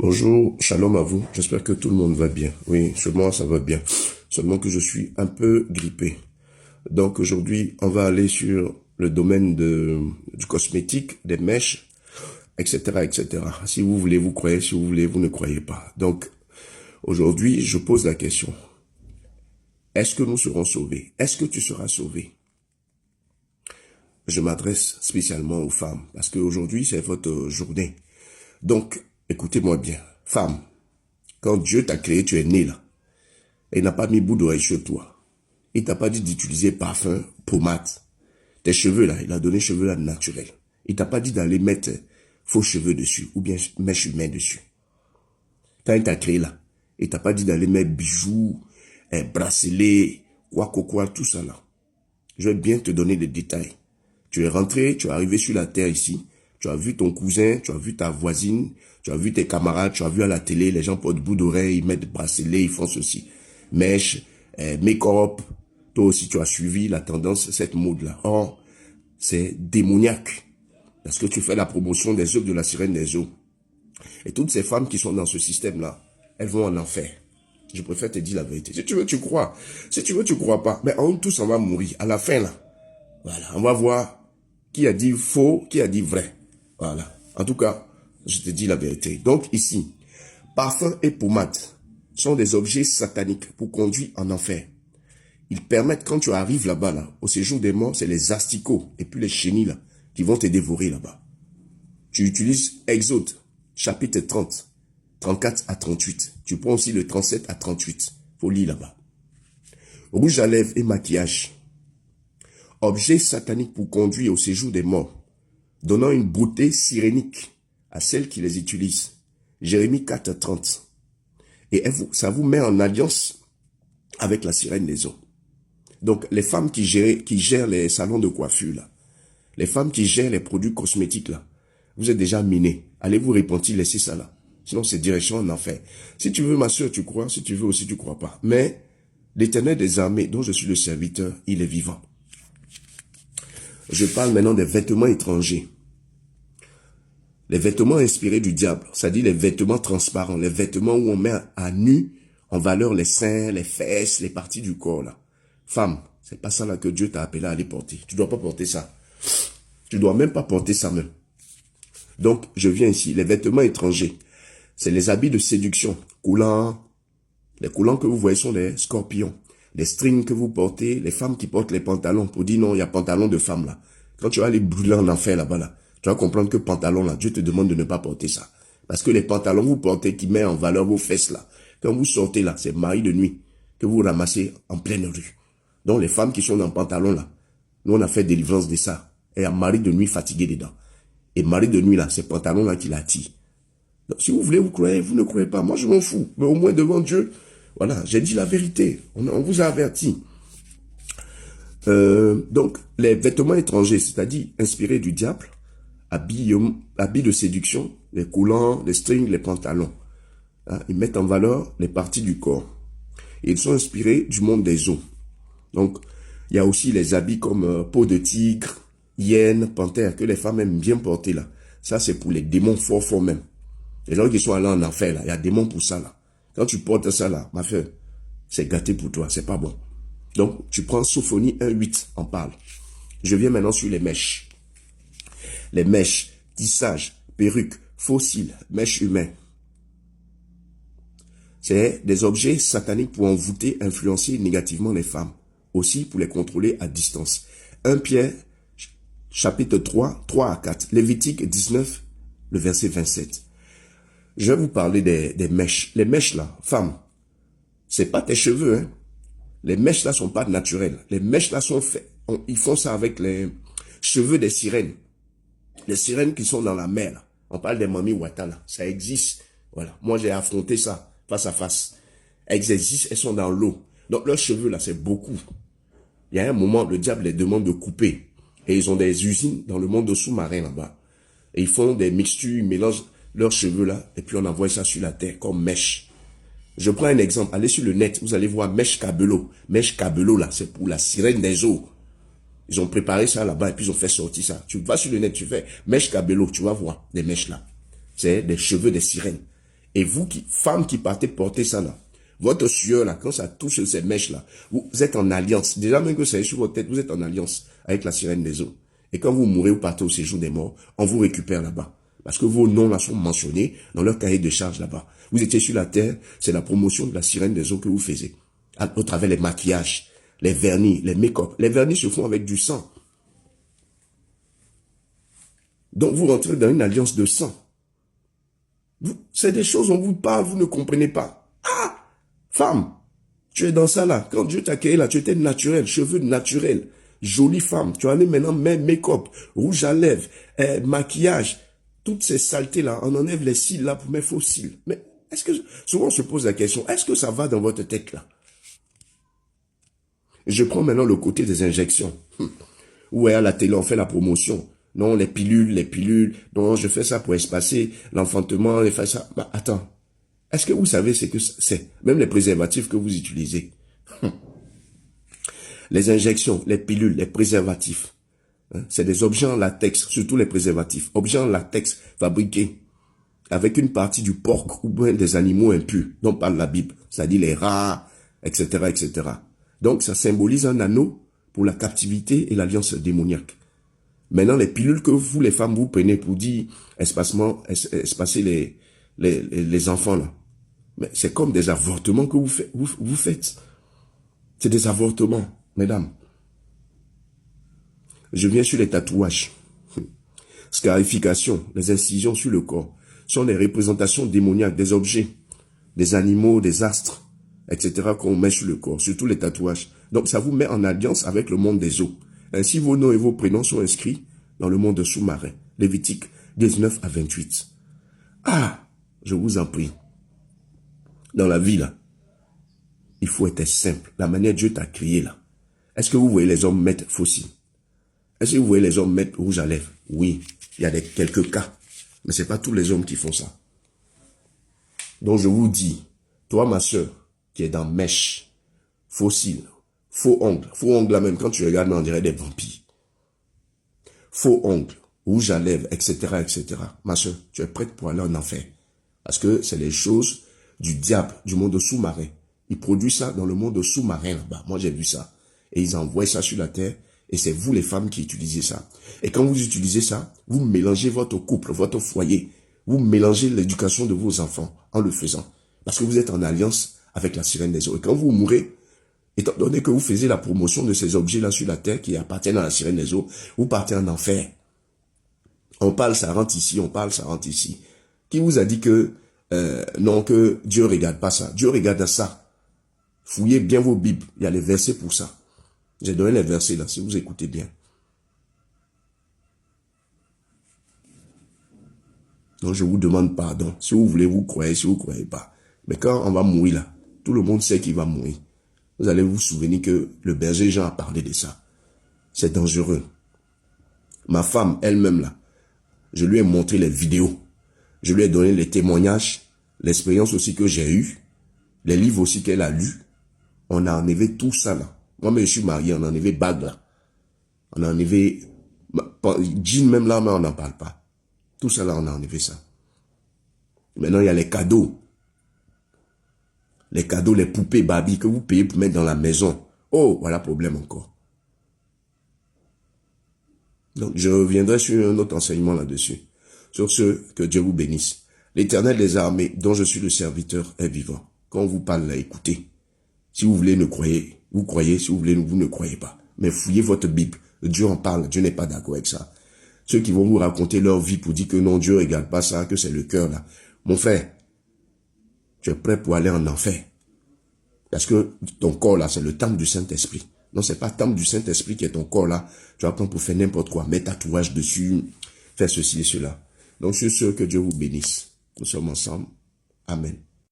Bonjour, shalom à vous. J'espère que tout le monde va bien. Oui, chez moi, ça va bien. Seulement que je suis un peu grippé. Donc aujourd'hui, on va aller sur le domaine du cosmétique, des mèches, etc., etc. Si vous voulez, vous croyez. Si vous voulez, vous ne croyez pas. Donc aujourd'hui, je pose la question. Est-ce que nous serons sauvés? Est-ce que tu seras sauvé? Je m'adresse spécialement aux femmes parce qu'aujourd'hui, c'est votre journée. Donc, écoutez-moi bien. Femme, quand Dieu t'a créé, tu es né là. Et il n'a pas mis bout d'oreille sur toi. Il t'a pas dit d'utiliser parfum, pommade. Tes cheveux là, il a donné cheveux là naturels. Il t'a pas dit d'aller mettre faux cheveux dessus ou bien mèche humaine dessus. Quand il t'a créé là, il t'a pas dit d'aller mettre bijoux, bracelets, quoi, tout ça là. Je vais bien te donner des détails. Tu es rentré, tu es arrivé sur la terre ici. Tu as vu ton cousin, tu as vu ta voisine, tu as vu tes camarades, tu as vu à la télé, les gens portent bout d'oreille, ils mettent des bracelets, ils font ceci. Mèche, make-up, toi aussi tu as suivi la tendance, cette mode-là. Or, c'est démoniaque. Parce que tu fais la promotion des œuvres de la sirène des eaux. Et toutes ces femmes qui sont dans ce système-là, elles vont en enfer. Je préfère te dire la vérité. Si tu veux, tu crois. Si tu veux, tu crois pas. Mais on tous, on va mourir. À la fin, là, voilà, on va voir qui a dit faux, qui a dit vrai. Voilà. En tout cas, je te dis la vérité. Donc ici, parfum et pommade sont des objets sataniques pour conduire en enfer. Ils permettent, quand tu arrives là-bas, là, au séjour des morts, c'est les asticots et puis les chenilles là, qui vont te dévorer là-bas. Tu utilises Exode, chapitre 30, 34 à 38. Tu prends aussi le 37 à 38. Faut lire là-bas. Rouge à lèvres et maquillage. Objets sataniques pour conduire au séjour des morts, donnant une beauté sirénique à celles qui les utilisent. Jérémie 4, 30. Et ça vous met en alliance avec la sirène des eaux. Donc, les femmes qui gèrent les salons de coiffure, là, les femmes qui gèrent les produits cosmétiques, là, vous êtes déjà minés. Allez vous repentir, laissez ça là. Sinon, c'est direction en enfer. Si tu veux, ma soeur, tu crois. Si tu veux aussi, tu crois pas. Mais l'Éternel des armées, dont je suis le serviteur, il est vivant. Je parle maintenant des vêtements étrangers. Les vêtements inspirés du diable, c'est-à-dire les vêtements transparents, les vêtements où on met à nu en valeur les seins, les fesses, les parties du corps là. Femme, c'est pas ça là que Dieu t'a appelé à aller porter. Tu dois pas porter ça. Tu dois même pas porter ça même. Donc, je viens ici, les vêtements étrangers, c'est les habits de séduction, coulants. Les coulants que vous voyez sont les scorpions. Les strings que vous portez, les femmes qui portent les pantalons, pour dire non, il y a pantalon de femme là. Quand tu vas aller brûler en enfer là-bas là, tu vas comprendre que pantalon là, Dieu te demande de ne pas porter ça. Parce que les pantalons que vous portez qui mettent en valeur vos fesses là, quand vous sortez là, c'est mari de nuit que vous ramassez en pleine rue. Donc les femmes qui sont dans pantalon là, nous on a fait délivrance de ça. Et il y a mari de nuit fatigué dedans. Et mari de nuit là, c'est pantalon là qui l'attire. Donc si vous voulez, vous croyez, vous ne croyez pas. Moi je m'en fous. Mais au moins devant Dieu, voilà, j'ai dit la vérité. On vous a averti. Donc, les vêtements étrangers, c'est-à-dire inspirés du diable, habits de séduction, les coulants, les strings, les pantalons. Hein, ils mettent en valeur les parties du corps. Et ils sont inspirés du monde des eaux. Donc, il y a aussi les habits comme peau de tigre, hyène, panthère, que les femmes aiment bien porter là. Ça, c'est pour les démons forts même. Les gens qui sont allés en enfer là, il y a des démons pour ça là. Quand tu portes ça là, ma fille, c'est gâté pour toi, c'est pas bon. Donc, tu prends Sophonie 1.8, on parle. Je viens maintenant sur les mèches. Les mèches, tissage, perruques, fossiles, mèches humaines. C'est des objets sataniques pour envoûter, influencer négativement les femmes. Aussi pour les contrôler à distance. 1 Pierre, chapitre 3, 3 à 4. Lévitique 19, le verset 27. Je vais vous parler des mèches. Les mèches là, femmes, c'est pas tes cheveux, hein. Les mèches là sont pas naturelles. Les mèches là sont faites. Ils font ça avec les cheveux des sirènes. Les sirènes qui sont dans la mer. Là. On parle des mamies Wata là. Ça existe. Voilà. Moi j'ai affronté ça face à face. Elles existent, elles sont dans l'eau. Donc leurs cheveux là, c'est beaucoup. Il y a un moment, le diable les demande de couper. Et ils ont des usines dans le monde sous-marin là-bas. Et ils font des mixtures, ils mélangent leurs cheveux là. Et puis on envoie ça sur la terre comme mèche. Je prends un exemple, allez sur le net, vous allez voir Mèche Cabello. Mèche Cabello, là, c'est pour la sirène des eaux. Ils ont préparé ça là-bas et puis ils ont fait sortir ça. Tu vas sur le net, tu fais Mèche Cabello, tu vas voir des mèches là. C'est des cheveux des sirènes. Et vous, femmes qui partez porter ça là, votre sueur là, quand ça touche ces mèches là, vous êtes en alliance. Déjà même que c'est sur votre tête, vous êtes en alliance avec la sirène des eaux. Et quand vous mourrez, vous partez au séjour des morts, on vous récupère là-bas. Parce que vos noms là sont mentionnés dans leur cahier de charge là-bas. Vous étiez sur la terre, c'est la promotion de la sirène des eaux que vous faisiez. Au travers les maquillages, les vernis, les make-up. Les vernis se font avec du sang. Donc vous rentrez dans une alliance de sang. C'est des choses, on vous parle, vous ne comprenez pas. Ah, femme, tu es dans ça là. Quand Dieu t'a créé là, tu étais naturel, cheveux naturels. Jolie femme, tu en es maintenant même make-up, rouge à lèvres, maquillage. Toutes ces saletés là, on enlève les cils là pour mettre faux cils. Mais est-ce que, souvent on se pose la question, est-ce que ça va dans votre tête là? Je prends maintenant le côté des injections. Ouais, à la télé, on fait la promotion. Non, les pilules. Non, je fais ça pour espacer l'enfantement, les faire ça. Bah, attends. Est-ce que vous savez ce que c'est? Même les préservatifs que vous utilisez. Les injections, les pilules, les préservatifs. C'est des objets en latex, surtout les préservatifs. Objets en latex fabriqués avec une partie du porc ou bien des animaux impurs dont parle la Bible. C'est-à-dire les rats, etc., etc. Donc, ça symbolise un anneau pour la captivité et l'alliance démoniaque. Maintenant, les pilules que vous, les femmes, vous prenez pour dire espacer les enfants, là. Mais c'est comme des avortements que vous faites. C'est des avortements, mesdames. Je viens sur les tatouages. Scarification, les incisions sur le corps, sont des représentations démoniaques, des objets, des animaux, des astres, etc. qu'on met sur le corps, surtout les tatouages. Donc ça vous met en alliance avec le monde des eaux. Ainsi vos noms et vos prénoms sont inscrits dans le monde sous-marin. Lévitique 19 à 28. Ah, je vous en prie. Dans la vie là, il faut être simple. La manière dont Dieu t'a créé là. Est-ce que vous voyez les hommes mettre fossiles? Est-ce que vous voyez les hommes mettre rouge à lèvres? Oui, il y a quelques cas. Mais ce n'est pas tous les hommes qui font ça. Donc je vous dis, toi ma soeur, qui est dans mèche, fossile, faux ongles là même, quand tu regardes, on dirait des vampires. Faux ongles, rouge à lèvres, etc., etc. Ma soeur, tu es prête pour aller en enfer. Parce que c'est les choses du diable, du monde sous-marin. Ils produisent ça dans le monde sous-marin là-bas. Moi, j'ai vu ça. Et ils envoient ça sur la terre. Et c'est vous, les femmes, qui utilisez ça. Et quand vous utilisez ça, vous mélangez votre couple, votre foyer. Vous mélangez l'éducation de vos enfants en le faisant. Parce que vous êtes en alliance avec la sirène des eaux. Et quand vous mourrez, étant donné que vous faisiez la promotion de ces objets-là sur la terre qui appartiennent à la sirène des eaux, vous partez en enfer. On parle, ça rentre ici, on parle, ça rentre ici. Qui vous a dit que, non, que Dieu ne regarde pas ça? Dieu regarde ça. Fouillez bien vos Bibles. Il y a les versets pour ça. J'ai donné les versets là, si vous écoutez bien. Donc je vous demande pardon. Si vous voulez, vous croyez, si vous ne croyez pas. Mais quand on va mourir là, tout le monde sait qu'il va mourir. Vous allez vous souvenir que le berger Jean a parlé de ça. C'est dangereux. Ma femme, elle-même là, je lui ai montré les vidéos. Je lui ai donné les témoignages, l'expérience aussi que j'ai eue, les livres aussi qu'elle a lus. On a enlevé tout ça là. Moi-même, je suis marié, on a enlevé bague là. On a enlevé jean même là, mais on n'en parle pas. Tout ça là, on a enlevé ça. Maintenant, il y a les cadeaux. Les cadeaux, les poupées Barbie que vous payez pour mettre dans la maison. Oh, voilà problème encore. Donc, je reviendrai sur un autre enseignement là-dessus. Sur ce, que Dieu vous bénisse. L'Éternel des armées, dont je suis le serviteur, est vivant. Quand on vous parle là, écoutez. Si vous voulez, ne croyez. Vous croyez, si vous voulez, vous ne croyez pas. Mais fouillez votre Bible. Dieu en parle. Dieu n'est pas d'accord avec ça. Ceux qui vont vous raconter leur vie pour dire que non, Dieu ne regarde pas ça, que c'est le cœur là. Mon frère, tu es prêt pour aller en enfer. Parce que ton corps là, c'est le temple du Saint-Esprit. Non, c'est pas le temple du Saint-Esprit qui est ton corps là. Tu vas prendre pour faire n'importe quoi. Mettre tatouage dessus, faire ceci et cela. Donc, sur ce, que Dieu vous bénisse. Nous sommes ensemble. Amen.